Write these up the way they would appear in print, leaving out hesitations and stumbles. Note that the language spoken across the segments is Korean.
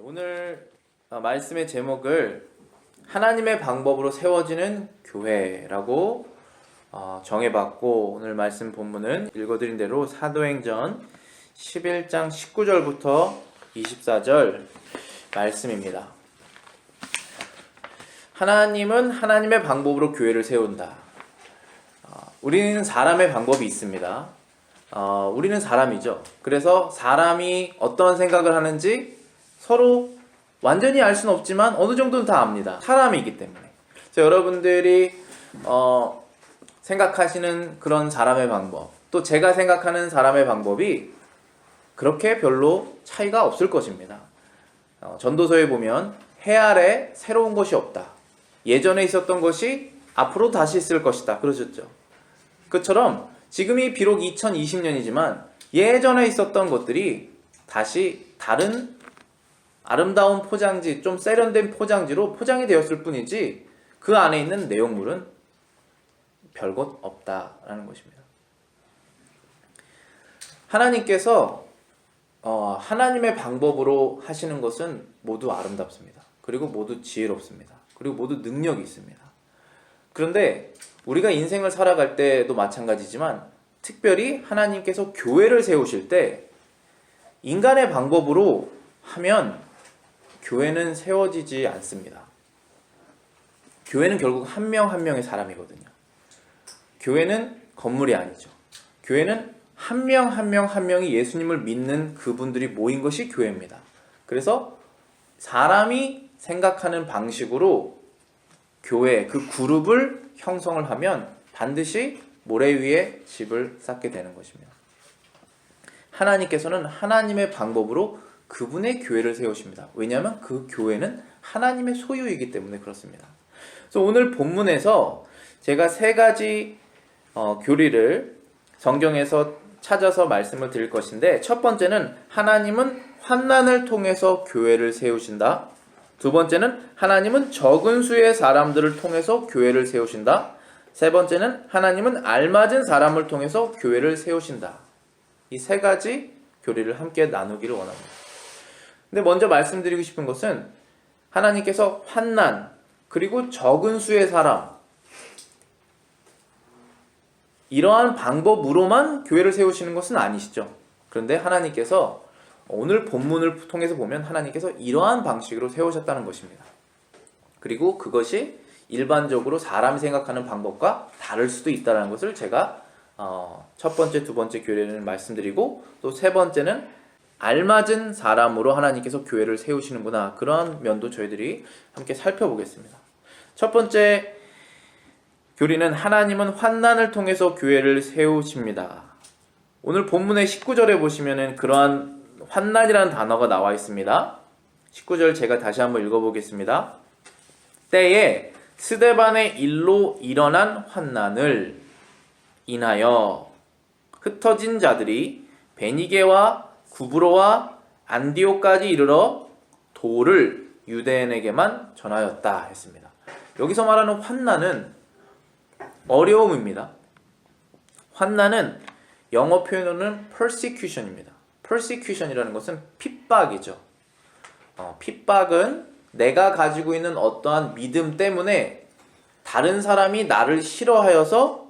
오늘 말씀의 제목을 하나님의 방법으로 세워지는 교회라고 정해봤고, 오늘 말씀 본문은 읽어드린 대로 사도행전 11장 19절부터 24절 말씀입니다. 하나님은 하나님의 방법으로 교회를 세운다. 우리는 사람의 방법이 있습니다. 우리는 사람이죠. 그래서 사람이 어떤 생각을 하는지 서로 완전히 알 수는 없지만 어느 정도는 다 압니다. 사람이기 때문에. 그래서 여러분들이 생각하시는 그런 사람의 방법, 또 제가 생각하는 사람의 방법이 그렇게 별로 차이가 없을 것입니다. 전도서에 보면 해 아래 새로운 것이 없다. 예전에 있었던 것이 앞으로 다시 있을 것이다. 그러셨죠. 그처럼 지금이 비록 2020년이지만 예전에 있었던 것들이 다시 다른 아름다운 포장지, 좀 세련된 포장지로 포장이 되었을 뿐이지 그 안에 있는 내용물은 별것 없다라는 것입니다. 하나님께서 하나님의 방법으로 하시는 것은 모두 아름답습니다. 그리고 모두 지혜롭습니다. 그리고 모두 능력이 있습니다. 그런데 우리가 인생을 살아갈 때도 마찬가지지만 특별히 하나님께서 교회를 세우실 때 인간의 방법으로 하면 교회는 세워지지 않습니다. 교회는 결국 한 명 한 명의 사람이거든요. 교회는 건물이 아니죠. 교회는 한 명 한 명 한 명이 예수님을 믿는 그분들이 모인 것이 교회입니다. 그래서 사람이 생각하는 방식으로 교회, 그 그룹을 형성을 하면 반드시 모래 위에 집을 쌓게 되는 것입니다. 하나님께서는 하나님의 방법으로 그분의 교회를 세우십니다. 왜냐하면 그 교회는 하나님의 소유이기 때문에 그렇습니다. 그래서 오늘 본문에서 제가 세 가지 교리를 성경에서 찾아서 말씀을 드릴 것인데, 첫 번째는 하나님은 환난을 통해서 교회를 세우신다. 두 번째는 하나님은 적은 수의 사람들을 통해서 교회를 세우신다. 세 번째는 하나님은 알맞은 사람을 통해서 교회를 세우신다. 이 세 가지 교리를 함께 나누기를 원합니다. 근데 먼저 말씀드리고 싶은 것은 하나님께서 환난, 그리고 적은 수의 사람, 이러한 방법으로만 교회를 세우시는 것은 아니시죠. 그런데 하나님께서 오늘 본문을 통해서 보면 하나님께서 이러한 방식으로 세우셨다는 것입니다. 그리고 그것이 일반적으로 사람이 생각하는 방법과 다를 수도 있다는 것을 제가 첫 번째, 두 번째 교리는 말씀드리고, 또 세 번째는 알맞은 사람으로 하나님께서 교회를 세우시는구나, 그런 면도 저희들이 함께 살펴보겠습니다. 첫 번째 교리는 하나님은 환난을 통해서 교회를 세우십니다. 오늘 본문의 19절에 보시면은 그러한 환난이라는 단어가 나와 있습니다. 19절 제가 다시 한번 읽어보겠습니다. 때에 스데반의 일로 일어난 환난을 인하여 흩어진 자들이 베니게와 구브로와 안디옥까지 이르러 도를 유대인에게만 전하였다 했습니다. 여기서 말하는 환난은 어려움입니다. 환난은 영어 표현으로는 persecution입니다. persecution이라는 것은 핍박이죠. 핍박은 내가 가지고 있는 어떠한 믿음 때문에 다른 사람이 나를 싫어하여서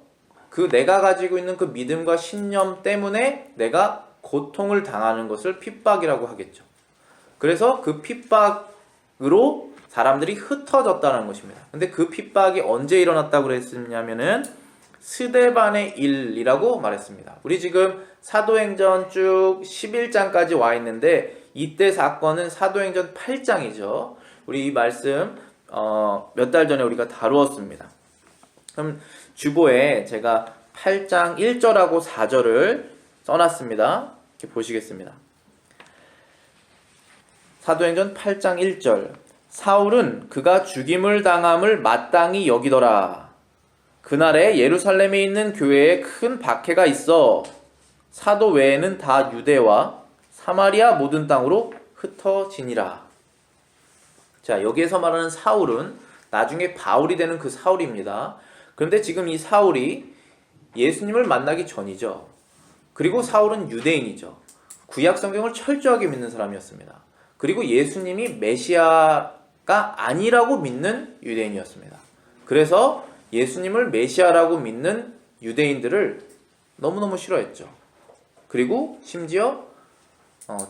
그 내가 가지고 있는 그 믿음과 신념 때문에 내가 고통을 당하는 것을 핍박이라고 하겠죠. 그래서 그 핍박으로 사람들이 흩어졌다는 것입니다. 근데 그 핍박이 언제 일어났다고 그랬냐면은 스데반의 일이라고 말했습니다. 우리 지금 사도행전 쭉 11장까지 와 있는데 이때 사건은 사도행전 8장이죠. 우리 이 말씀 몇 달 전에 우리가 다루었습니다. 그럼 주보에 제가 8장 1절하고 4절을 써놨습니다. 이렇게 보시겠습니다. 사도행전 8장 1절. 사울은 그가 죽임을 당함을 마땅히 여기더라. 그날에 예루살렘에 있는 교회에 큰 박해가 있어 사도 외에는 다 유대와 사마리아 모든 땅으로 흩어지니라. 자, 여기에서 말하는 사울은 나중에 바울이 되는 그 사울입니다. 그런데 지금 이 사울이 예수님을 만나기 전이죠. 그리고 사울은 유대인이죠. 구약 성경을 철저하게 믿는 사람이었습니다. 그리고 예수님이 메시아가 아니라고 믿는 유대인이었습니다. 그래서 예수님을 메시아라고 믿는 유대인들을 너무너무 싫어했죠. 그리고 심지어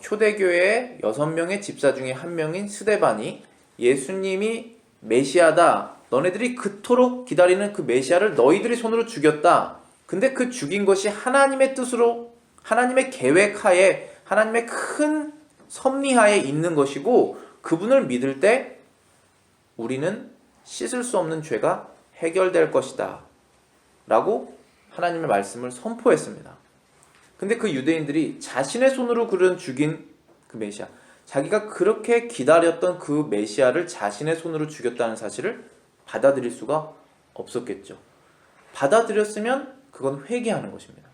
초대교회의 6명의 집사 중에 한 명인 스데반이 예수님이 메시아다, 너네들이 그토록 기다리는 그 메시아를 너희들이 손으로 죽였다. 근데 그 죽인 것이 하나님의 뜻으로, 하나님의 계획하에, 하나님의 큰 섭리하에 있는 것이고, 그분을 믿을 때 우리는 씻을 수 없는 죄가 해결될 것이다 라고 하나님의 말씀을 선포했습니다. 근데 그 유대인들이 자신의 손으로 죽인 그 메시아, 자기가 그렇게 기다렸던 그 메시아를 자신의 손으로 죽였다는 사실을 받아들일 수가 없었겠죠. 받아들였으면 그건 회개하는 것입니다.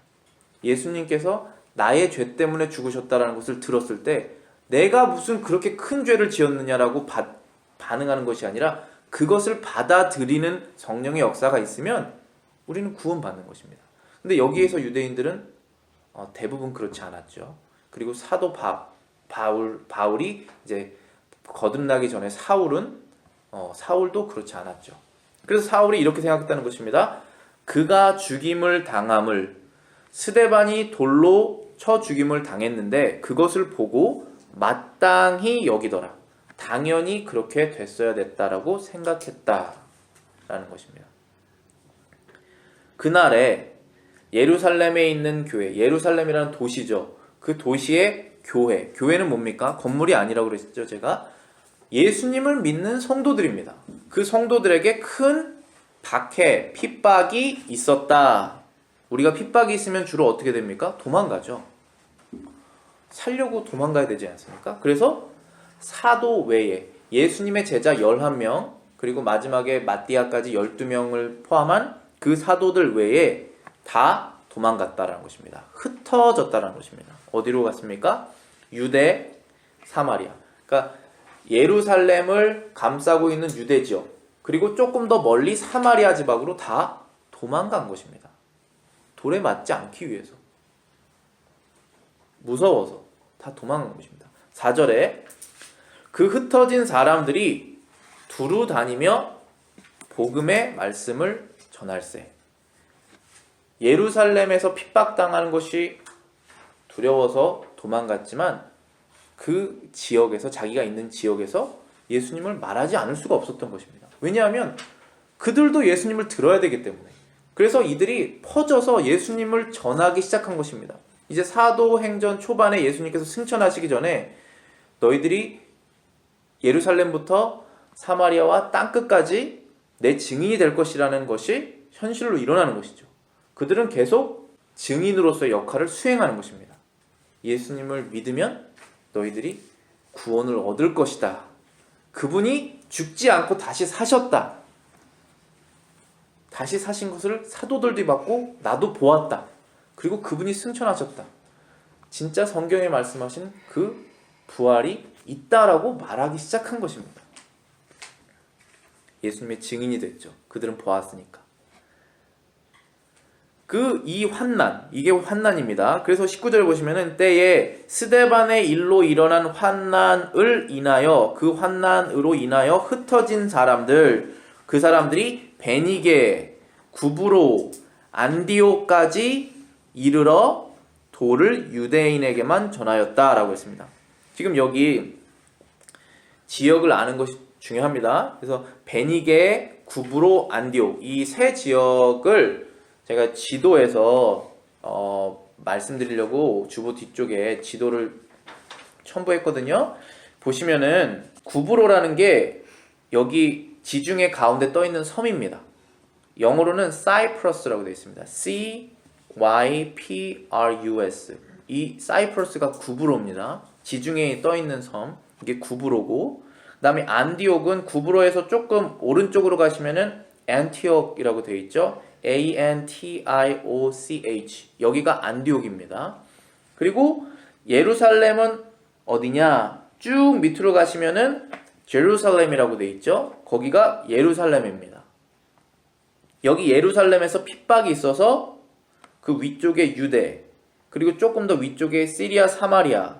예수님께서 나의 죄 때문에 죽으셨다는 것을 들었을 때 내가 무슨 그렇게 큰 죄를 지었느냐라고 반응하는 것이 아니라 그것을 받아들이는 성령의 역사가 있으면 우리는 구원받는 것입니다. 근데 여기에서 유대인들은 대부분 그렇지 않았죠. 그리고 사도 바울이 이제 거듭나기 전에 사울도 그렇지 않았죠. 그래서 사울이 이렇게 생각했다는 것입니다. 그가 죽임을 당함을, 스데반이 돌로 쳐 죽임을 당했는데 그것을 보고 마땅히 여기더라. 당연히 그렇게 됐어야 됐다라고 생각했다라는 것입니다. 그날에 예루살렘에 있는 교회, 예루살렘이라는 도시죠. 그 도시의 교회는 뭡니까? 건물이 아니라고 그랬죠, 제가. 예수님을 믿는 성도들입니다. 그 성도들에게 큰 박해, 핍박이 있었다. 우리가 핍박이 있으면 주로 어떻게 됩니까? 도망가죠. 살려고 도망가야 되지 않습니까? 그래서 사도 외에 예수님의 제자 11명, 그리고 마지막에 마띠아까지 12명을 포함한 그 사도들 외에 다 도망갔다라는 것입니다. 흩어졌다라는 것입니다. 어디로 갔습니까? 유대, 사마리아. 그러니까 예루살렘을 감싸고 있는 유대 지역, 그리고 조금 더 멀리 사마리아 지방으로 다 도망간 것입니다. 돌에 맞지 않기 위해서. 무서워서 다 도망간 것입니다. 4절에 그 흩어진 사람들이 두루 다니며 복음의 말씀을 전할세. 예루살렘에서 핍박당하는 것이 두려워서 도망갔지만 그 지역에서, 자기가 있는 지역에서 예수님을 말하지 않을 수가 없었던 것입니다. 왜냐하면 그들도 예수님을 들어야 되기 때문에. 그래서 이들이 퍼져서 예수님을 전하기 시작한 것입니다. 이제 사도행전 초반에 예수님께서 승천하시기 전에 너희들이 예루살렘부터 사마리아와 땅끝까지 내 증인이 될 것이라는 것이 현실로 일어나는 것이죠. 그들은 계속 증인으로서의 역할을 수행하는 것입니다. 예수님을 믿으면 너희들이 구원을 얻을 것이다. 그분이 죽지 않고 다시 사셨다. 다시 사신 것을 사도들도 봤고 나도 보았다. 그리고 그분이 승천하셨다. 진짜 성경에 말씀하신 그 부활이 있다라고 말하기 시작한 것입니다. 예수님의 증인이 됐죠. 그들은 보았으니까. 이 환난, 이게 환난입니다. 그래서 19절 보시면은 때에 스데반의 일로 일어난 환난을 인하여, 그 환난으로 인하여 흩어진 사람들, 그 사람들이 베니게, 구브로, 안디오까지 이르러 도를 유대인에게만 전하였다라고 했습니다. 지금 여기 지역을 아는 것이 중요합니다. 그래서 베니게, 구브로, 안디옥, 이 세 지역을 제가 지도에서 말씀드리려고 주보 뒤쪽에 지도를 첨부했거든요. 보시면은 구브로라는 게 여기 지중해 가운데 떠 있는 섬입니다. 영어로는 사이프러스라고 되어 있습니다. C-Y-P-R-U-S. 이 사이프러스가 구브로입니다. 지중해에 떠 있는 섬, 이게 구브로고, 그 다음에 안디옥은 구브로에서 조금 오른쪽으로 가시면은 안티옥이라고 되어 있죠. A-N-T-I-O-C-H. 여기가 안디옥입니다. 그리고 예루살렘은 어디냐? 쭉 밑으로 가시면은 제루살렘이라고 되어 있죠. 거기가 예루살렘입니다. 여기 예루살렘에서 핍박이 있어서 그 위쪽에 유대, 그리고 조금 더 위쪽에 시리아, 사마리아,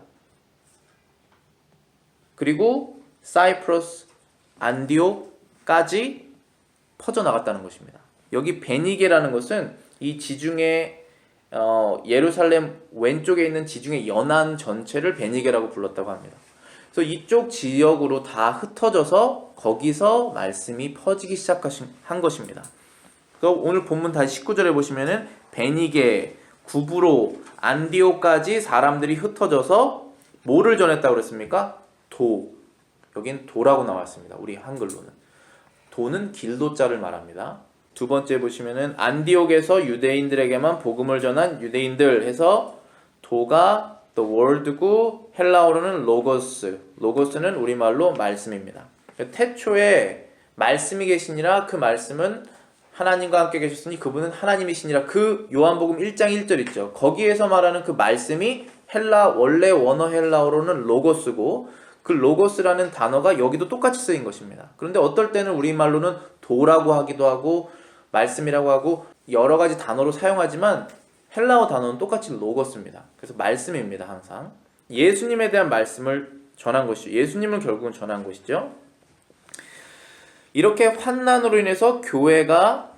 그리고 사이프러스, 안디옥까지 퍼져나갔다는 것입니다. 여기 베니게라는 것은 이 지중해 예루살렘 왼쪽에 있는 지중해 연안 전체를 베니게라고 불렀다고 합니다. 그래서 이쪽 지역으로 다 흩어져서 거기서 말씀이 퍼지기 시작한 것입니다. 그래서 오늘 본문 다시 19절에 보시면은 베니게, 구브로, 안디옥까지 사람들이 흩어져서 뭐를 전했다고 그랬습니까? 도. 여긴 도라고 나왔습니다. 우리 한글로는. 도는 길도자를 말합니다. 두 번째 보시면은 안디옥에서 유대인들에게만 복음을 전한 유대인들 해서 도가 the word고 헬라어로는 로고스. 로고스는 우리말로 말씀입니다. 태초에 말씀이 계시니라 그 말씀은 하나님과 함께 계셨으니 그분은 하나님이시니라. 그 요한복음 1장 1절 있죠. 거기에서 말하는 그 말씀이 원래 원어 헬라어로는 로고스고 그 로고스라는 단어가 여기도 똑같이 쓰인 것입니다. 그런데 어떨 때는 우리말로는 도라고 하기도 하고 말씀이라고 하고 여러 가지 단어로 사용하지만 헬라어 단어는 똑같이 로고스입니다. 그래서 말씀입니다. 항상 예수님에 대한 말씀을 전한 것이죠. 예수님을 결국은 전한 것이죠. 이렇게 환난으로 인해서 교회가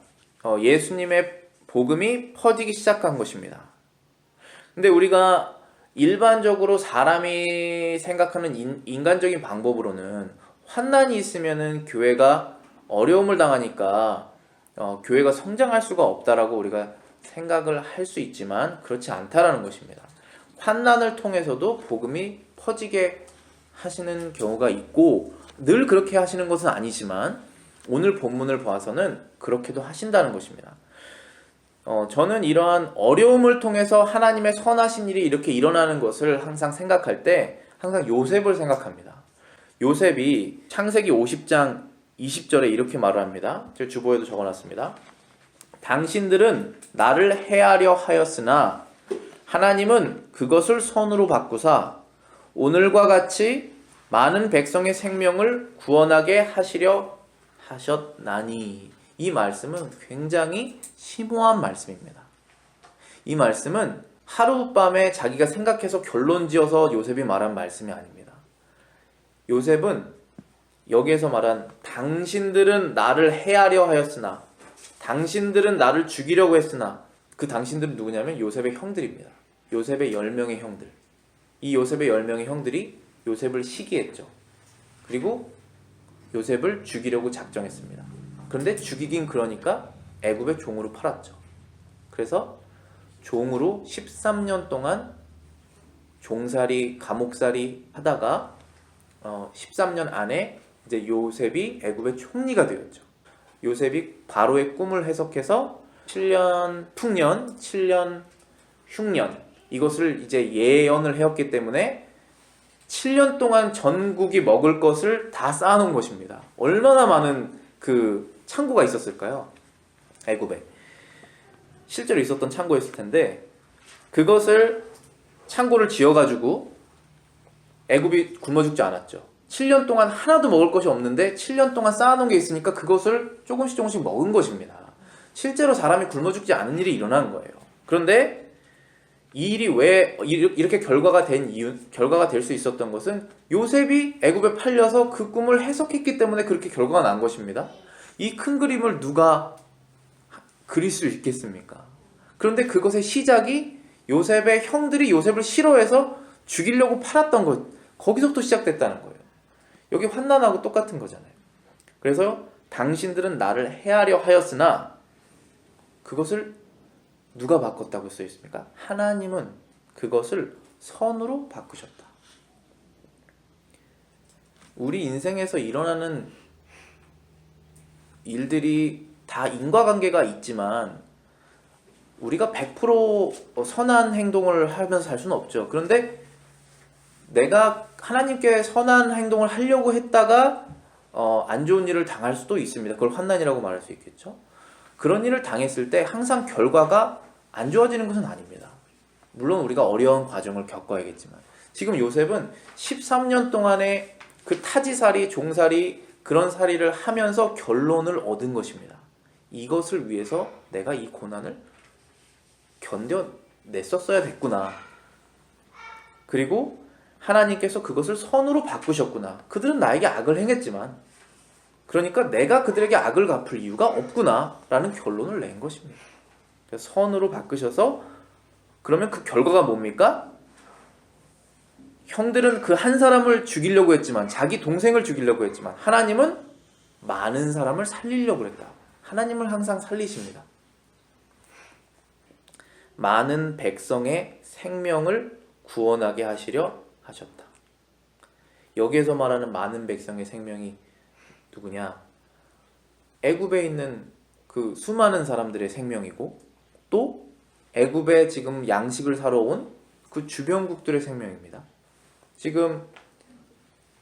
예수님의 복음이 퍼지기 시작한 것입니다. 근데 우리가 일반적으로 사람이 생각하는 인간적인 방법으로는 환난이 있으면은 교회가 어려움을 당하니까 교회가 성장할 수가 없다라고 우리가 생각을 할 수 있지만 그렇지 않다라는 것입니다. 환난을 통해서도 복음이 퍼지게 하시는 경우가 있고 늘 그렇게 하시는 것은 아니지만 오늘 본문을 봐서는 그렇게도 하신다는 것입니다. 저는 이러한 어려움을 통해서 하나님의 선하신 일이 이렇게 일어나는 것을 항상 생각할 때 항상 요셉을 생각합니다. 요셉이 창세기 50장 20절에 이렇게 말을 합니다. 제가 주보에도 적어놨습니다. 당신들은 나를 해하려 하였으나 하나님은 그것을 선으로 바꾸사 오늘과 같이 많은 백성의 생명을 구원하게 하시려 하셨나니. 이 말씀은 굉장히 심오한 말씀입니다. 이 말씀은 하룻밤에 자기가 생각해서 결론지어서 요셉이 말한 말씀이 아닙니다. 요셉은 여기에서 말한 당신들은 나를 해하려 하였으나 당신들은 나를 죽이려고 했으나 그 당신들은 누구냐면 요셉의 형들입니다. 요셉의 10명의 형들. 이 요셉의 10명의 형들이 요셉을 시기했죠. 그리고 요셉을 죽이려고 작정했습니다. 그런데 죽이긴 그러니까 애굽의 종으로 팔았죠. 그래서 종으로 13년 동안 종살이, 감옥살이 하다가 13년 안에 이제 요셉이 애굽의 총리가 되었죠. 요셉이 바로의 꿈을 해석해서 7년 풍년, 7년 흉년 이것을 이제 예언을 해왔기 때문에 7년 동안 전국이 먹을 것을 다 쌓아놓은 것입니다. 얼마나 많은 그 창고가 있었을까요? 애굽에 실제로 있었던 창고였을 텐데 그것을 창고를 지어가지고 애굽이 굶어 죽지 않았죠. 7년 동안 하나도 먹을 것이 없는데 7년 동안 쌓아놓은 게 있으니까 그것을 조금씩 먹은 것입니다. 실제로 사람이 굶어 죽지 않은 일이 일어난 거예요. 그런데 이 일이 왜 이렇게 결과가 될 수 있었던 것은 요셉이 애굽에 팔려서 그 꿈을 해석했기 때문에 그렇게 결과가 난 것입니다. 이 큰 그림을 누가 그릴 수 있겠습니까? 그런데 그것의 시작이 요셉의 형들이 요셉을 싫어해서 죽이려고 팔았던 것, 거기서부터 시작됐다는 거예요. 여기 환난하고 똑같은 거잖아요. 그래서 당신들은 나를 해하려 하였으나 그것을 누가 바꿨다고 써 있습니까? 하나님은 그것을 선으로 바꾸셨다. 우리 인생에서 일어나는 일들이 다 인과관계가 있지만 우리가 100% 선한 행동을 하면서 살 수는 없죠. 그런데 내가 하나님께 선한 행동을 하려고 했다가 안 좋은 일을 당할 수도 있습니다. 그걸 환난이라고 말할 수 있겠죠. 그런 일을 당했을 때 항상 결과가 안 좋아지는 것은 아닙니다. 물론 우리가 어려운 과정을 겪어야겠지만 지금 요셉은 13년 동안의 그 타지살이, 종살이, 그런 살이를 하면서 결론을 얻은 것입니다. 이것을 위해서 내가 이 고난을 견뎌냈었어야 됐구나. 그리고 하나님께서 그것을 선으로 바꾸셨구나. 그들은 나에게 악을 행했지만 그러니까 내가 그들에게 악을 갚을 이유가 없구나 라는 결론을 낸 것입니다. 그래서 선으로 바꾸셔서 그러면 그 결과가 뭡니까? 형들은 그 한 사람을 죽이려고 했지만 자기 동생을 죽이려고 했지만 하나님은 많은 사람을 살리려고 했다. 하나님을 항상 살리십니다. 많은 백성의 생명을 구원하게 하시려 하셨다. 여기에서 말하는 많은 백성의 생명이 누구냐? 애굽에 있는 그 수많은 사람들의 생명이고 또 애굽에 지금 양식을 사러 온 그 주변국들의 생명입니다. 지금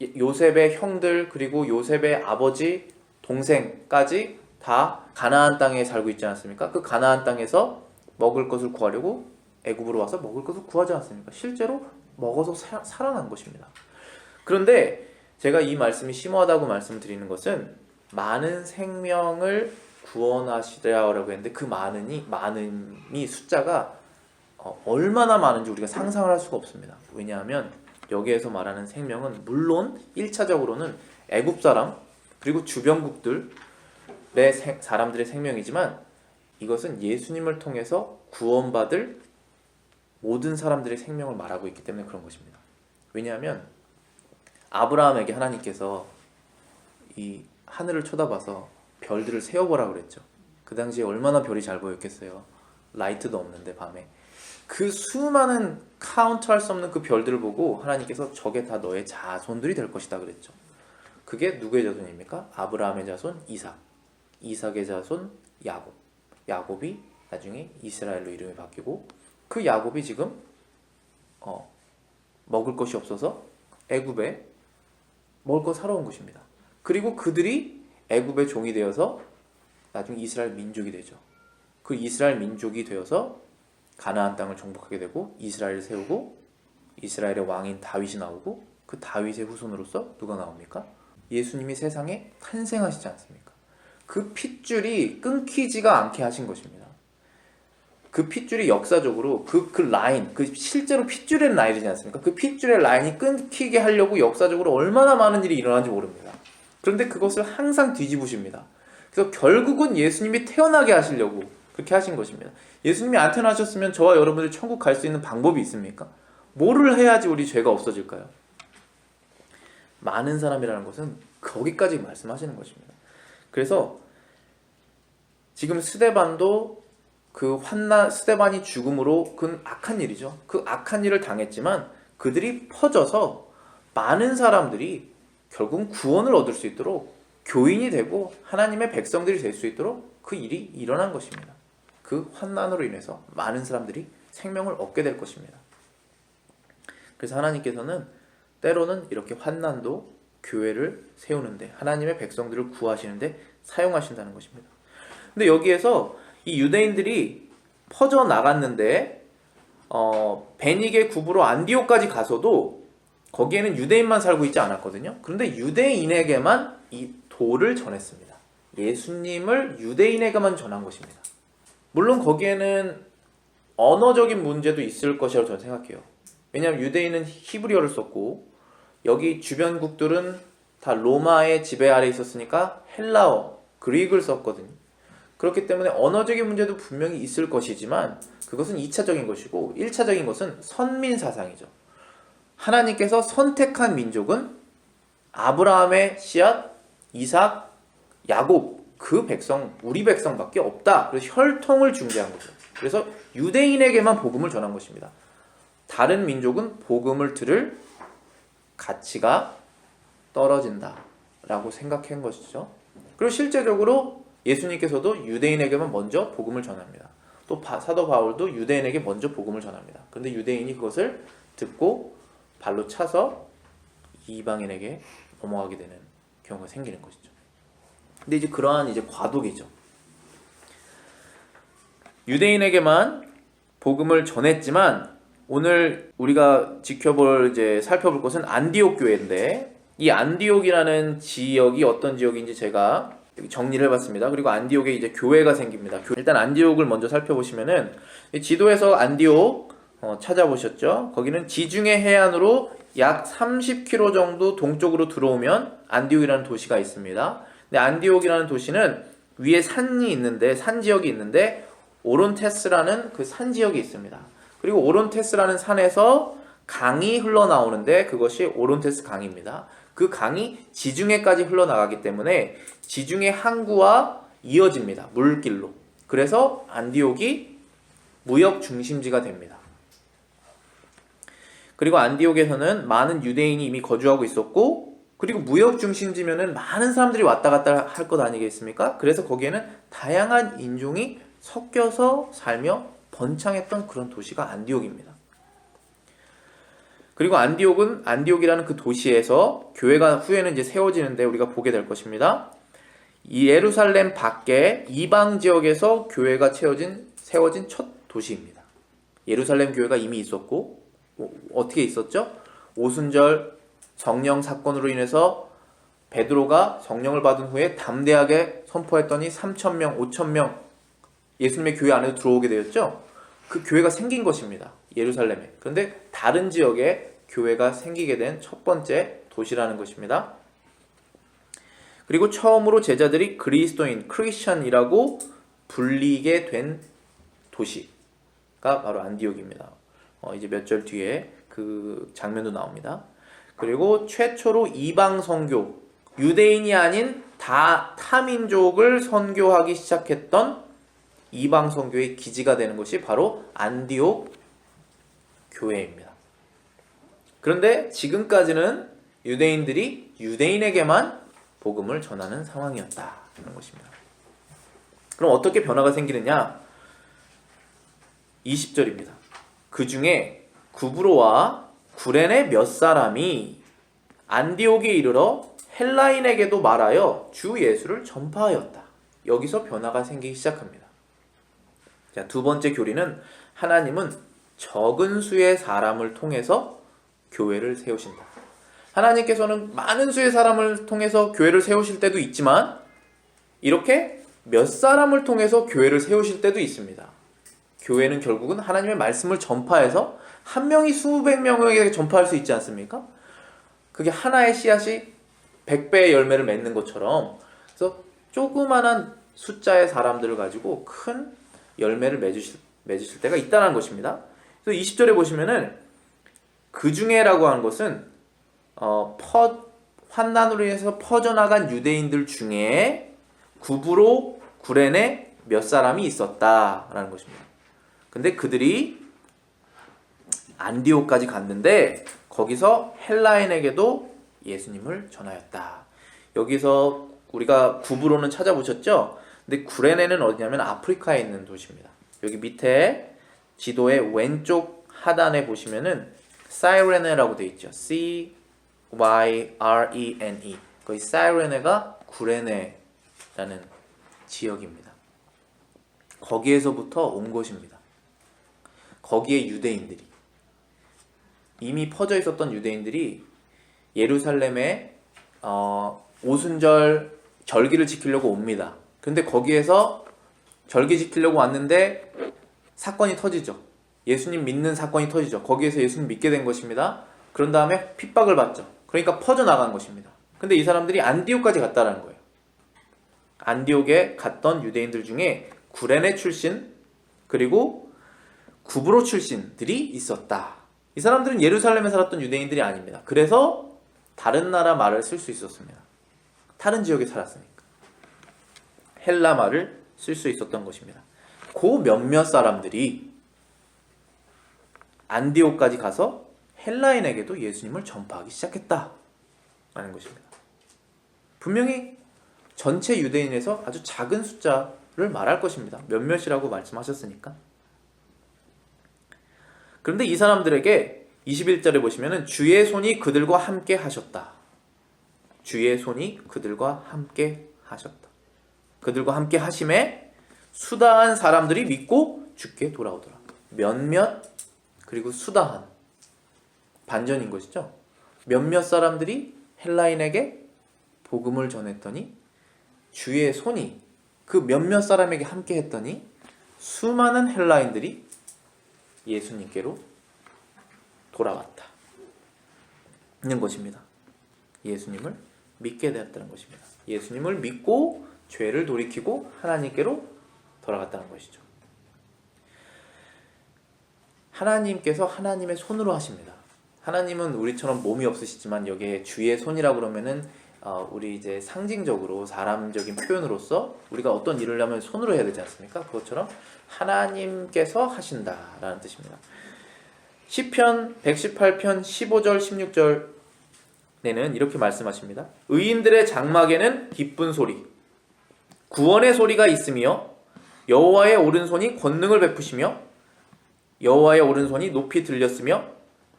요셉의 형들 그리고 요셉의 아버지, 동생까지 다 가나안 땅에 살고 있지 않습니까? 그 가나안 땅에서 먹을 것을 구하려고 애굽으로 와서 먹을 것을 구하지 않습니까? 실제로 먹어서 살아난 것입니다. 그런데 제가 이 말씀이 심오하다고 말씀드리는 것은 많은 생명을 구원하시라고 했는데 그 많음이 숫자가 얼마나 많은지 우리가 상상을 할 수가 없습니다. 왜냐하면 여기에서 말하는 생명은 물론 1차적으로는 애굽 사람 그리고 주변국들의 사람들의 생명이지만 이것은 예수님을 통해서 구원받을 모든 사람들의 생명을 말하고 있기 때문에 그런 것입니다. 왜냐하면 아브라함에게 하나님께서 이 하늘을 쳐다봐서 별들을 세어보라 그랬죠. 그 당시에 얼마나 별이 잘 보였겠어요. 라이트도 없는데 밤에 그 수많은 카운트할 수 없는 그 별들을 보고 하나님께서 저게 다 너의 자손들이 될 것이다 그랬죠. 그게 누구의 자손입니까? 아브라함의 자손 이삭, 이삭의 자손 야곱, 야곱이 나중에 이스라엘로 이름이 바뀌고 그 야곱이 지금 먹을 것이 없어서 애굽에 먹을 거 사러 온 것입니다. 그리고 그들이 애굽의 종이 되어서 나중에 이스라엘 민족이 되죠. 그 이스라엘 민족이 되어서 가나안 땅을 정복하게 되고 이스라엘을 세우고 이스라엘의 왕인 다윗이 나오고 그 다윗의 후손으로서 누가 나옵니까? 예수님이 세상에 탄생하시지 않습니까? 그 핏줄이 끊기지가 않게 하신 것입니다. 그 핏줄이 역사적으로 그 라인, 그 실제로 핏줄의 라인이지 않습니까? 그 핏줄의 라인이 끊기게 하려고 역사적으로 얼마나 많은 일이 일어나는지 모릅니다. 그런데 그것을 항상 뒤집으십니다. 그래서 결국은 예수님이 태어나게 하시려고 그렇게 하신 것입니다. 예수님이 안 태어나셨으면 저와 여러분들이 천국 갈 수 있는 방법이 있습니까? 뭐를 해야지 우리 죄가 없어질까요? 많은 사람이라는 것은 거기까지 말씀하시는 것입니다. 그래서 지금 스데반도 스데반이 죽음으로 그건 악한 일이죠. 그 악한 일을 당했지만 그들이 퍼져서 많은 사람들이 결국 구원을 얻을 수 있도록 교인이 되고 하나님의 백성들이 될 수 있도록 그 일이 일어난 것입니다. 그 환난으로 인해서 많은 사람들이 생명을 얻게 될 것입니다. 그래서 하나님께서는 때로는 이렇게 환난도 교회를 세우는데 하나님의 백성들을 구하시는데 사용하신다는 것입니다. 근데 여기에서 이 유대인들이 퍼져 나갔는데 베니게 구브로 안디옥까지 가서도 거기에는 유대인만 살고 있지 않았거든요. 그런데 유대인에게만 이 도를 전했습니다. 예수님을 유대인에게만 전한 것입니다. 물론 거기에는 언어적인 문제도 있을 것이라고 저는 생각해요. 왜냐하면 유대인은 히브리어를 썼고 여기 주변국들은 다 로마의 지배 아래 있었으니까 헬라어, 그릭을 썼거든요. 그렇기 때문에 언어적인 문제도 분명히 있을 것이지만 그것은 2차적인 것이고 1차적인 것은 선민 사상이죠. 하나님께서 선택한 민족은 아브라함의 씨앗, 이삭, 야곱 그 백성, 우리 백성밖에 없다. 그래서 혈통을 중재한 거죠. 그래서 유대인에게만 복음을 전한 것입니다. 다른 민족은 복음을 들을 가치가 떨어진다라고 생각한 것이죠. 그리고 실제적으로 예수님께서도 유대인에게만 먼저 복음을 전합니다. 또 사도 바울도 유대인에게 먼저 복음을 전합니다. 그런데 유대인이 그것을 듣고 발로 차서 이방인에게 넘어가게 되는 경우가 생기는 것이죠. 근데 이제 그러한 과도기죠. 유대인에게만 복음을 전했지만 오늘 우리가 살펴볼 것은 안디옥 교회인데 이 안디옥이라는 지역이 어떤 지역인지 제가 정리를 해봤습니다. 그리고 안디옥에 이제 교회가 생깁니다. 일단 안디옥을 먼저 살펴보시면은 지도에서 안디옥 찾아보셨죠? 거기는 지중해 해안으로 약 30km 정도 동쪽으로 들어오면 안디옥이라는 도시가 있습니다. 근데 안디옥이라는 도시는 위에 산이 있는데, 산 지역이 있는데 오론테스라는 그 산 지역이 있습니다. 그리고 오론테스라는 산에서 강이 흘러나오는데 그것이 오론테스 강입니다. 그 강이 지중해까지 흘러나가기 때문에 지중해 항구와 이어집니다. 물길로. 그래서 안디옥이 무역 중심지가 됩니다. 그리고 안디옥에서는 많은 유대인이 이미 거주하고 있었고, 그리고 무역 중심지면은 많은 사람들이 왔다 갔다 할 것 아니겠습니까? 그래서 거기에는 다양한 인종이 섞여서 살며 번창했던 그런 도시가 안디옥입니다. 그리고 안디옥이라는 그 도시에서 교회가 후에는 이제 세워지는데 우리가 보게 될 것입니다. 이 예루살렘 밖에 이방 지역에서 교회가 세워진 첫 도시입니다. 예루살렘 교회가 이미 있었고, 어떻게 있었죠? 오순절 성령 사건으로 인해서 베드로가 성령을 받은 후에 담대하게 선포했더니 3,000명, 5,000명 예수님의 교회 안에 들어오게 되었죠. 그 교회가 생긴 것입니다. 예루살렘에. 그런데 다른 지역에 교회가 생기게 된 첫 번째 도시라는 것입니다. 그리고 처음으로 제자들이 그리스도인, 크리스천이라고 불리게 된 도시가 바로 안디옥입니다. 이제 몇 절 뒤에 그 장면도 나옵니다. 그리고 최초로 이방 선교, 유대인이 아닌 타민족을 선교하기 시작했던 이방 선교의 기지가 되는 것이 바로 안디옥 교회입니다. 그런데 지금까지는 유대인들이 유대인에게만 복음을 전하는 상황이었다는 것입니다. 그럼 어떻게 변화가 생기느냐? 20절입니다. 그 중에 구브로와 구레네 몇 사람이 안디옥에 이르러 헬라인에게도 말하여 주 예수를 전파하였다. 여기서 변화가 생기기 시작합니다. 자, 두 번째 교리는 하나님은 적은 수의 사람을 통해서 교회를 세우신다. 하나님께서는 많은 수의 사람을 통해서 교회를 세우실 때도 있지만 이렇게 몇 사람을 통해서 교회를 세우실 때도 있습니다. 교회는 결국은 하나님의 말씀을 전파해서 한 명이 수백 명에게 전파할 수 있지 않습니까? 그게 하나의 씨앗이 100배의 열매를 맺는 것처럼, 그래서 조그만한 숫자의 사람들을 가지고 큰 열매를 맺으실 때가 있다는 것입니다. 그래서 20절에 보시면은 그 중에라고 하는 것은 환난으로 인해서 퍼져나간 유대인들 중에 구브로, 구레네 몇 사람이 있었다라는 것입니다. 근데 그들이 안디옥까지 갔는데 거기서 헬라인에게도 예수님을 전하였다. 여기서 우리가 구브로는 찾아보셨죠? 근데 구레네는 어디냐면 아프리카에 있는 도시입니다. 여기 밑에 지도의 왼쪽 하단에 보시면은 사이레네라고 되어 있죠. C-Y-R-E-N-E. 거기 사이레네가 구레네라는 지역입니다. 거기에서부터 온 것입니다. 거기에 유대인들이, 이미 퍼져 있었던 유대인들이 예루살렘에 오순절 절기를 지키려고 옵니다. 근데 거기에서 절기 지키려고 왔는데 사건이 터지죠. 예수님 믿는 사건이 터지죠. 거기에서 예수님 믿게 된 것입니다. 그런 다음에 핍박을 받죠. 그러니까 퍼져나간 것입니다. 근데 이 사람들이 안디옥까지 갔다라는 거예요. 안디옥에 갔던 유대인들 중에 구레네 출신 그리고 구브로 출신들이 있었다. 이 사람들은 예루살렘에 살았던 유대인들이 아닙니다. 그래서 다른 나라 말을 쓸 수 있었습니다. 다른 지역에 살았으니까. 헬라 말을 쓸 수 있었던 것입니다. 그 몇몇 사람들이 안디옥까지 가서 헬라인에게도 예수님을 전파하기 시작했다라는 것입니다. 분명히 전체 유대인에서 아주 작은 숫자를 말할 것입니다. 몇몇이라고 말씀하셨으니까. 그런데 이 사람들에게 21절에 보시면은 주의 손이 그들과 함께 하셨다. 주의 손이 그들과 함께 하셨다. 그들과 함께 하심에 수다한 사람들이 믿고 주께 돌아오더라. 몇몇 그리고 수다한, 반전인 것이죠. 몇몇 사람들이 헬라인에게 복음을 전했더니 주의 손이 그 몇몇 사람에게 함께 했더니 수많은 헬라인들이 예수님께로 돌아왔다 는 것입니다. 예수님을 믿게 되었다는 것입니다. 예수님을 믿고 죄를 돌이키고 하나님께로 돌아갔다는 것이죠. 하나님께서 하나님의 손으로 하십니다. 하나님은 우리처럼 몸이 없으시지만 여기에 주의 손이라고 그러면은 우리 이제 상징적으로 사람적인 표현으로서 우리가 어떤 일을 하면 손으로 해야 되지 않습니까? 그것처럼 하나님께서 하신다라는 뜻입니다. 시편 118편 15절 16절에는 이렇게 말씀하십니다. 의인들의 장막에는 기쁜 소리, 구원의 소리가 있으며 여호와의 오른손이 권능을 베푸시며 여호와의 오른손이 높이 들렸으며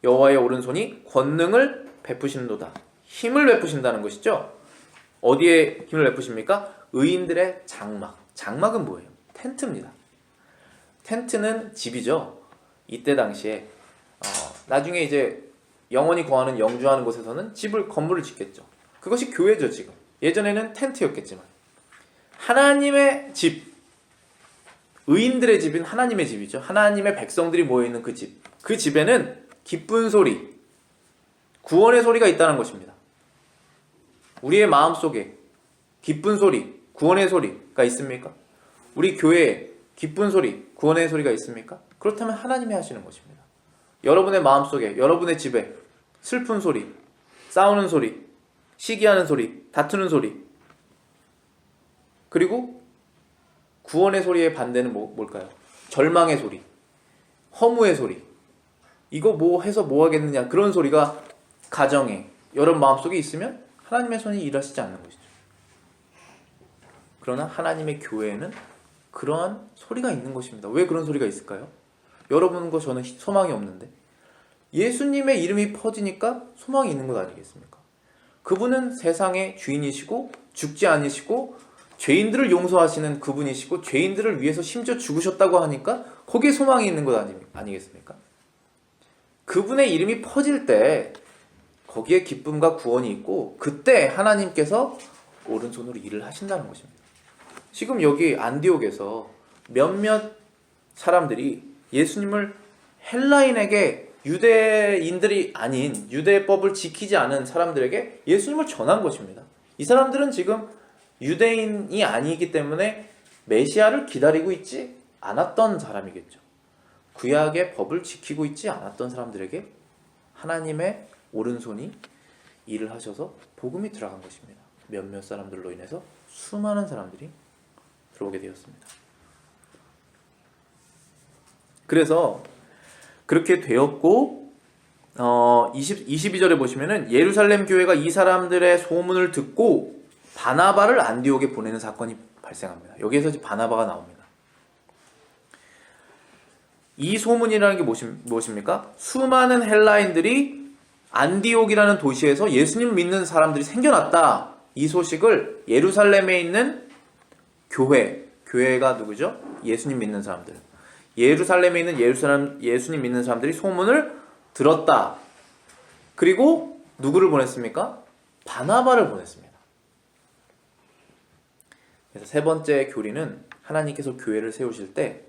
여호와의 오른손이 권능을 베푸시는도다. 힘을 베푸신다는 것이죠. 어디에 힘을 베푸십니까? 의인들의 장막. 장막은 뭐예요? 텐트입니다. 텐트는 집이죠. 이때 당시에 나중에 이제 영원히 거하는 영주하는 곳에서는 건물을 짓겠죠. 그것이 교회죠. 지금 예전에는 텐트였겠지만 하나님의 집, 의인들의 집인 하나님의 집이죠. 하나님의 백성들이 모여있는 그 집, 그 집에는 기쁜 소리, 구원의 소리가 있다는 것입니다. 우리의 마음속에 기쁜 소리, 구원의 소리가 있습니까? 우리 교회에 기쁜 소리, 구원의 소리가 있습니까? 그렇다면 하나님이 하시는 것입니다. 여러분의 마음속에, 여러분의 집에 슬픈 소리, 싸우는 소리, 시기하는 소리, 다투는 소리, 그리고 구원의 소리의 반대는 뭘까요? 절망의 소리, 허무의 소리, 이거 뭐 해서 뭐 하겠느냐, 그런 소리가 가정에, 여러분 마음속에 있으면 하나님의 손이 일하시지 않는 것이죠. 그러나 하나님의 교회에는 그러한 소리가 있는 것입니다. 왜 그런 소리가 있을까요? 여러분과 저는 소망이 없는데 예수님의 이름이 퍼지니까 소망이 있는 것 아니겠습니까? 그분은 세상의 주인이시고 죽지 않으시고 죄인들을 용서하시는 그분이시고 죄인들을 위해서 심지어 죽으셨다고 하니까 거기에 소망이 있는 것 아니겠습니까? 그분의 이름이 퍼질 때 거기에 기쁨과 구원이 있고 그때 하나님께서 오른손으로 일을 하신다는 것입니다. 지금 여기 안디옥에서 몇몇 사람들이 예수님을 헬라인에게, 유대인들이 아닌 유대법을 지키지 않은 사람들에게 예수님을 전한 것입니다. 이 사람들은 지금 유대인이 아니기 때문에 메시아를 기다리고 있지 않았던 사람이겠죠. 구약의 법을 지키고 있지 않았던 사람들에게 하나님의 오른손이 일을 하셔서 복음이 들어간 것입니다. 몇몇 사람들로 인해서 수많은 사람들이 들어오게 되었습니다. 그래서 그렇게 되었고 22절에 보시면은 예루살렘 교회가 이 사람들의 소문을 듣고 바나바를 안디옥에 보내는 사건이 발생합니다. 여기에서 이제 바나바가 나옵니다. 이 소문이라는 게 무엇입니까? 수많은 헬라인들이 안디옥이라는 도시에서 예수님 믿는 사람들이 생겨났다. 이 소식을 예루살렘에 있는 교회가 누구죠? 예수님 믿는 사람들. 예루살렘에 있는 예수님 믿는 사람들이 소문을 들었다. 그리고 누구를 보냈습니까? 바나바를 보냈습니다. 그래서 세 번째 교리는 하나님께서 교회를 세우실 때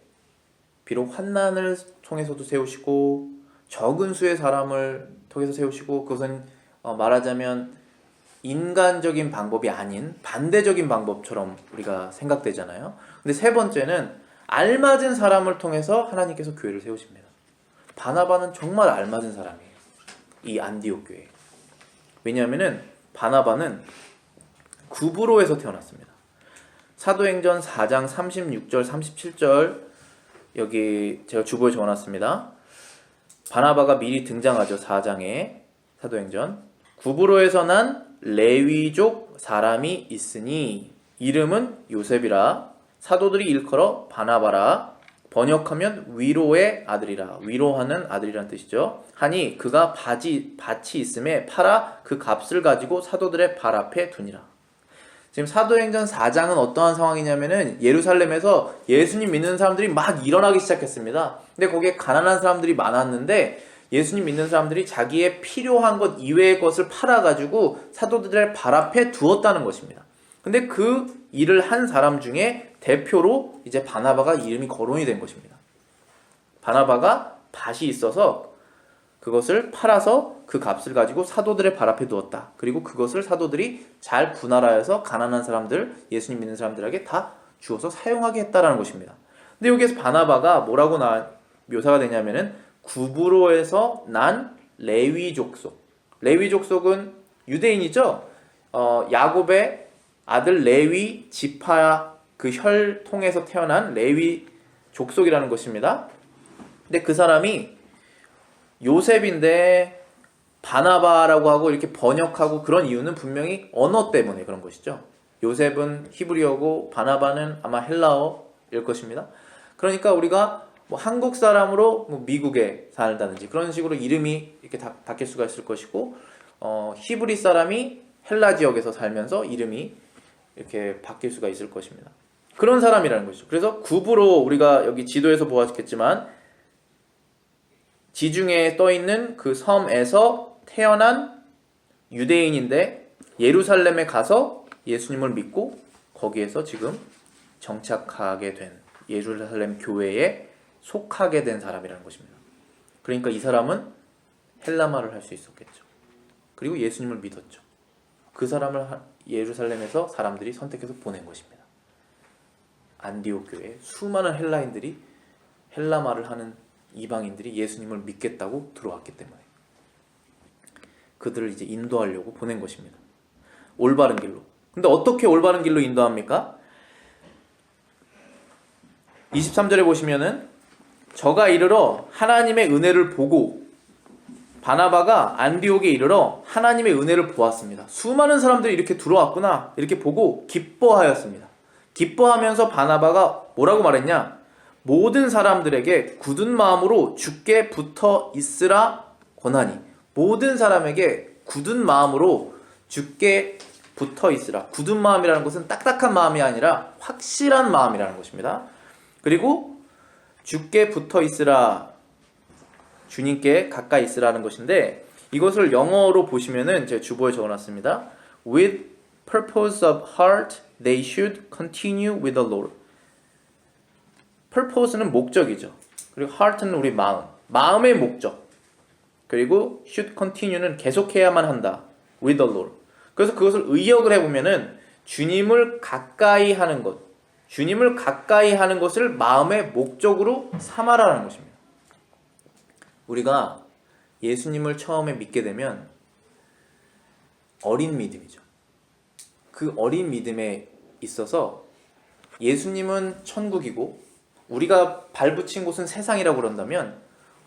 비록 환난을 통해서도 세우시고 적은 수의 사람을 통해서 세우시고 그것은 말하자면 인간적인 방법이 아닌 반대적인 방법처럼 우리가 생각되잖아요. 근데 세 번째는 알맞은 사람을 통해서 하나님께서 교회를 세우십니다. 바나바는 정말 알맞은 사람이에요. 이 안디옥 교회. 왜냐하면은 바나바는 구브로에서 태어났습니다. 사도행전 4장 36절 37절 여기 제가 주보에 적어놨습니다. 바나바가 미리 등장하죠. 4장에 사도행전. 구브로에서 난 레위족 사람이 있으니 이름은 요셉이라 사도들이 일컬어 바나바라 번역하면 위로의 아들이라 위로하는 아들이라는 뜻이죠. 하니 그가 밭이 있음에 팔아 그 값을 가지고 사도들의 발 앞에 두니라. 지금 사도행전 4장은 어떠한 상황이냐면은 예루살렘에서 예수님 믿는 사람들이 막 일어나기 시작했습니다. 근데 거기에 가난한 사람들이 많았는데 예수님 믿는 사람들이 자기의 필요한 것 이외의 것을 팔아가지고 사도들의 발 앞에 두었다는 것입니다. 근데 그 일을 한 사람 중에 대표로 이제 바나바가 이름이 거론이 된 것입니다. 바나바가 밭이 있어서 그것을 팔아서 그 값을 가지고 사도들의 발 앞에 두었다. 그리고 그것을 사도들이 잘 분할하여서 가난한 사람들, 예수님 믿는 사람들에게 다 주어서 사용하게 했다라는 것입니다. 근데 여기에서 바나바가 뭐라고 묘사가 되냐면은 구브로에서 난 레위 족속. 레위 족속은 유대인이죠. 야곱의 아들 레위 지파 그 혈통에서 태어난 레위 족속이라는 것입니다. 근데 그 사람이 요셉인데 바나바라고 하고 이렇게 번역하고 그런 이유는 분명히 언어 때문에 그런 것이죠. 요셉은 히브리어고 바나바는 아마 헬라어일 것입니다. 그러니까 우리가 뭐 한국 사람으로 뭐 미국에 살다든지 그런 식으로 이름이 이렇게 바뀔 수가 있을 것이고, 히브리 사람이 헬라 지역에서 살면서 이름이 이렇게 바뀔 수가 있을 것입니다. 그런 사람이라는 것이죠. 그래서 구브로 우리가 여기 지도에서 보았겠지만 지중해에 떠있는 그 섬에서 태어난 유대인인데 예루살렘에 가서 예수님을 믿고 거기에서 지금 정착하게 된 예루살렘 교회에 속하게 된 사람이라는 것입니다. 그러니까 이 사람은 헬라말을 할 수 있었겠죠. 그리고 예수님을 믿었죠. 그 사람을 예루살렘에서 사람들이 선택해서 보낸 것입니다. 안디옥 교회에 수많은 헬라인들이 헬라말을 하는 이방인들이 예수님을 믿겠다고 들어왔기 때문에 그들을 이제 인도하려고 보낸 것입니다. 올바른 길로. 근데 어떻게 올바른 길로 인도합니까? 23절에 보시면은 저가 이르러 하나님의 은혜를 보고, 바나바가 안디옥에 이르러 하나님의 은혜를 보았습니다. 수많은 사람들이 이렇게 들어왔구나 이렇게 보고 기뻐하였습니다. 기뻐하면서 바나바가 뭐라고 말했냐? 모든 사람들에게 굳은 마음으로 주께 붙어 있으라 권하니. 모든 사람에게 굳은 마음으로 주께 붙어 있으라. 굳은 마음이라는 것은 딱딱한 마음이 아니라 확실한 마음이라는 것입니다. 그리고 주께 붙어 있으라, 주님께 가까이 있으라는 것인데, 이것을 영어로 보시면은 제가 주보에 적어놨습니다. With purpose of heart, they should continue with the Lord. purpose는 목적이죠. 그리고 heart는 우리 마음, 마음의 목적. 그리고 should continue는 계속해야만 한다. with the Lord. 그래서 그것을 의역을 해보면은 주님을 가까이 하는 것, 주님을 가까이 하는 것을 마음의 목적으로 삼아라는 것입니다. 우리가 예수님을 처음에 믿게 되면 어린 믿음이죠. 그 어린 믿음에 있어서 예수님은 천국이고 우리가 발붙인 곳은 세상이라고 그런다면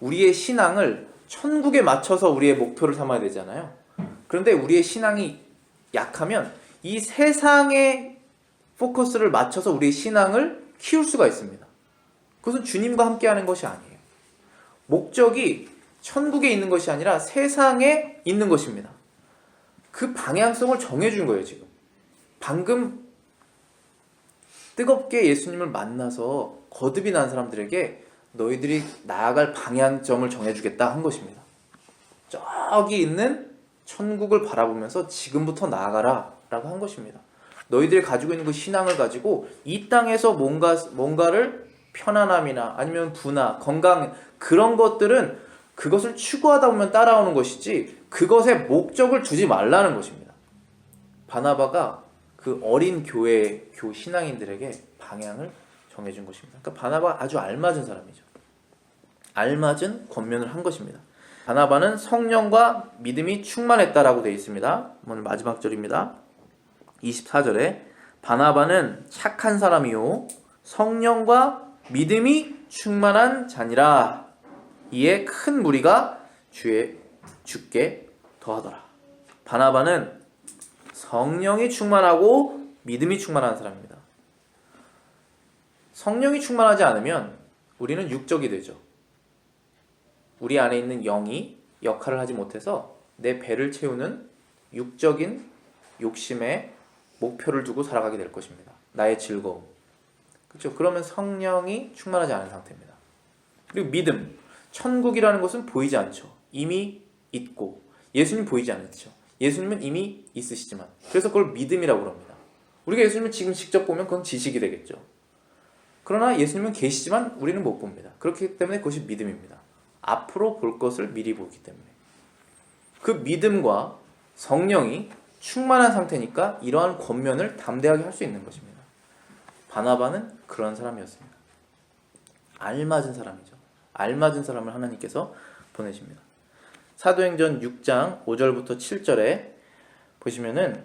우리의 신앙을 천국에 맞춰서 우리의 목표를 삼아야 되잖아요. 그런데 우리의 신앙이 약하면 이 세상에 포커스를 맞춰서 우리의 신앙을 키울 수가 있습니다. 그것은 주님과 함께하는 것이 아니에요. 목적이 천국에 있는 것이 아니라 세상에 있는 것입니다. 그 방향성을 정해준 거예요. 지금 방금 뜨겁게 예수님을 만나서 거듭이 난 사람들에게 너희들이 나아갈 방향점을 정해주겠다 한 것입니다. 저기 있는 천국을 바라보면서 지금부터 나아가라 라고 한 것입니다. 너희들이 가지고 있는 그 신앙을 가지고 이 땅에서 뭔가를 편안함이나 아니면 부나 건강, 그런 것들은 그것을 추구하다 보면 따라오는 것이지 그것에 목적을 두지 말라는 것입니다. 바나바가 그 어린 교회 신앙인들에게 방향을 정해준 것입니다. 그러니까 바나바가 아주 알맞은 사람이죠. 알맞은 권면을 한 것입니다. 바나바는 성령과 믿음이 충만했다라고 되어 있습니다. 오늘 마지막 절입니다. 24절에 바나바는 착한 사람이요 성령과 믿음이 충만한 자니라. 이에 큰 무리가 주께 더하더라. 바나바는 성령이 충만하고 믿음이 충만한 사람입니다. 성령이 충만하지 않으면 우리는 육적이 되죠. 우리 안에 있는 영이 역할을 하지 못해서 내 배를 채우는 육적인 욕심에 목표를 두고 살아가게 될 것입니다. 나의 즐거움. 그렇죠? 그러면 성령이 충만하지 않은 상태입니다. 그리고 믿음. 천국이라는 것은 보이지 않죠. 이미 있고. 예수님 보이지 않죠. 예수님은 이미 있으시지만. 그래서 그걸 믿음이라고 합니다. 우리가 예수님을 지금 직접 보면 그건 지식이 되겠죠. 그러나 예수님은 계시지만 우리는 못 봅니다. 그렇기 때문에 그것이 믿음입니다. 앞으로 볼 것을 미리 보기 때문에 그 믿음과 성령이 충만한 상태니까 이러한 권면을 담대하게 할 수 있는 것입니다. 바나바는 그런 사람이었습니다. 알맞은 사람이죠. 알맞은 사람을 하나님께서 보내십니다. 사도행전 6장 5절부터 7절에 보시면은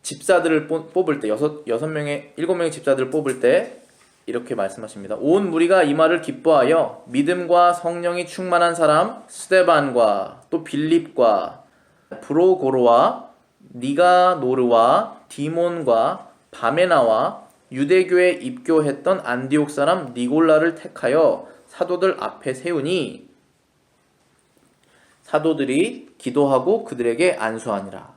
집사들을 뽑을 때 7명의 집사들을 뽑을 때 이렇게 말씀하십니다. 온 무리가 이 말을 기뻐하여 믿음과 성령이 충만한 사람 스데반과 또 빌립과 브로고로와 니가노르와 디몬과 바메나와 유대교에 입교했던 안디옥 사람 니골라를 택하여 사도들 앞에 세우니 사도들이 기도하고 그들에게 안수하니라.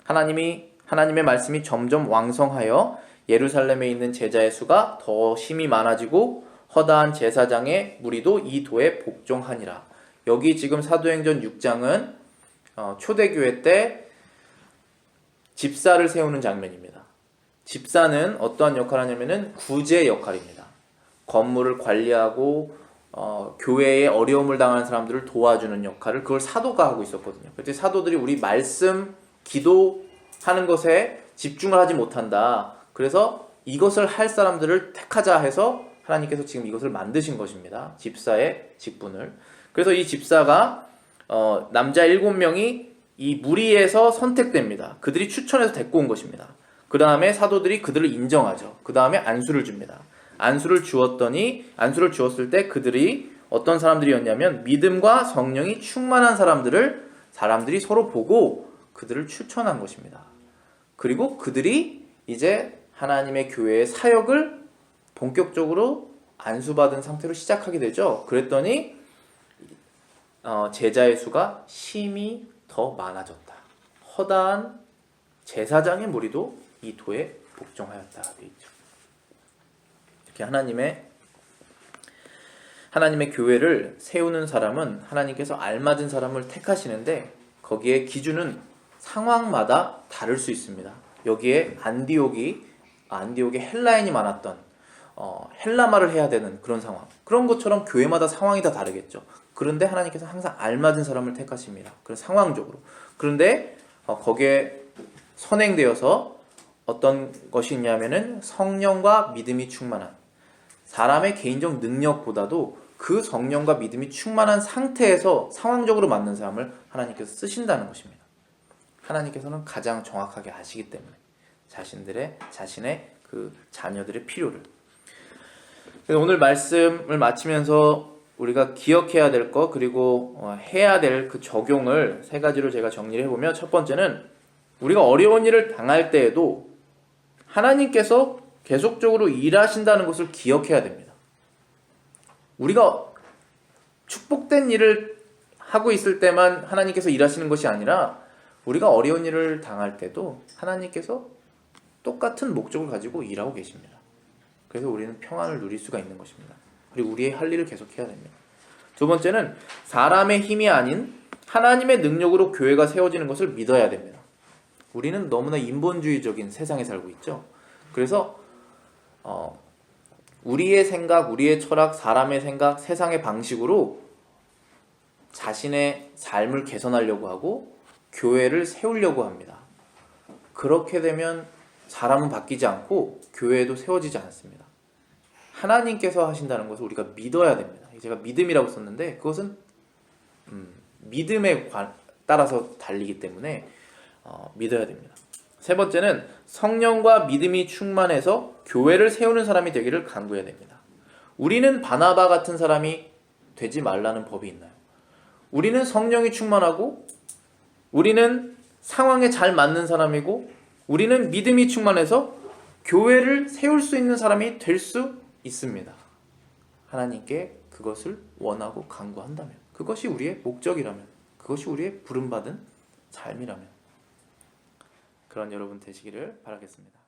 하나님의 말씀이 점점 왕성하여 예루살렘에 있는 제자의 수가 더 심히 많아지고 허다한 제사장의 무리도 이 도에 복종하니라. 여기 지금 사도행전 6장은 초대교회 때 집사를 세우는 장면입니다. 집사는 어떠한 역할을 하냐면은 구제 역할입니다. 건물을 관리하고 교회에 어려움을 당하는 사람들을 도와주는 역할을 그걸 사도가 하고 있었거든요. 그때 사도들이 우리 말씀, 기도하는 것에 집중을 하지 못한다. 그래서 이것을 할 사람들을 택하자 해서 하나님께서 지금 이것을 만드신 것입니다. 집사의 직분을. 그래서 이 집사가 남자 7명이 이 무리에서 선택됩니다. 그들이 추천해서 데리고 온 것입니다. 그 다음에 사도들이 그들을 인정하죠. 그 다음에 안수를 줍니다. 안수를 주었을 때 그들이 어떤 사람들이었냐면 믿음과 성령이 충만한 사람들이 서로 보고 그들을 추천한 것입니다. 그리고 그들이 이제 하나님의 교회의 사역을 본격적으로 안수받은 상태로 시작하게 되죠. 그랬더니 제자의 수가 심히 더 많아졌다. 허다한 제사장의 무리도 이 도에 복종하였다 되어 있죠. 이렇게 하나님의 교회를 세우는 사람은 하나님께서 알맞은 사람을 택하시는데 거기에 기준은 상황마다 다를 수 있습니다. 여기에 안디옥에 헬라인이 많았던 헬라말을 해야 되는 그런 상황, 그런 것처럼 교회마다 상황이 다 다르겠죠. 그런데 하나님께서 항상 알맞은 사람을 택하십니다. 그런 상황적으로. 그런데 거기에 선행되어서 어떤 것이 있냐면은 성령과 믿음이 충만한 사람의 개인적 능력보다도 그 성령과 믿음이 충만한 상태에서 상황적으로 맞는 사람을 하나님께서 쓰신다는 것입니다. 하나님께서는 가장 정확하게 아시기 때문에 자신의 그 자녀들의 필요를. 그래서 오늘 말씀을 마치면서 우리가 기억해야 될 것 그리고 해야 될 그 적용을 3가지로 제가 정리를 해보면, 첫 번째는 우리가 어려운 일을 당할 때에도 하나님께서 계속적으로 일하신다는 것을 기억해야 됩니다. 우리가 축복된 일을 하고 있을 때만 하나님께서 일하시는 것이 아니라 우리가 어려운 일을 당할 때도 하나님께서 똑같은 목적을 가지고 일하고 계십니다. 그래서 우리는 평안을 누릴 수가 있는 것입니다. 그리고 우리의 할 일을 계속해야 됩니다. 두 번째는 사람의 힘이 아닌 하나님의 능력으로 교회가 세워지는 것을 믿어야 됩니다. 우리는 너무나 인본주의적인 세상에 살고 있죠. 그래서 우리의 생각, 우리의 철학, 사람의 생각, 세상의 방식으로 자신의 삶을 개선하려고 하고 교회를 세우려고 합니다. 그렇게 되면 사람은 바뀌지 않고 교회도 세워지지 않습니다. 하나님께서 하신다는 것을 우리가 믿어야 됩니다. 제가 믿음이라고 썼는데 그것은 믿음에 따라서 달리기 때문에 믿어야 됩니다. 세 번째는 성령과 믿음이 충만해서 교회를 세우는 사람이 되기를 간구해야 됩니다. 우리는 바나바 같은 사람이 되지 말라는 법이 있나요? 우리는 성령이 충만하고 우리는 상황에 잘 맞는 사람이고 우리는 믿음이 충만해서 교회를 세울 수 있는 사람이 될 수 있습니다. 하나님께 그것을 원하고 간구한다면, 그것이 우리의 목적이라면, 그것이 우리의 부름받은 삶이라면 그런 여러분 되시기를 바라겠습니다.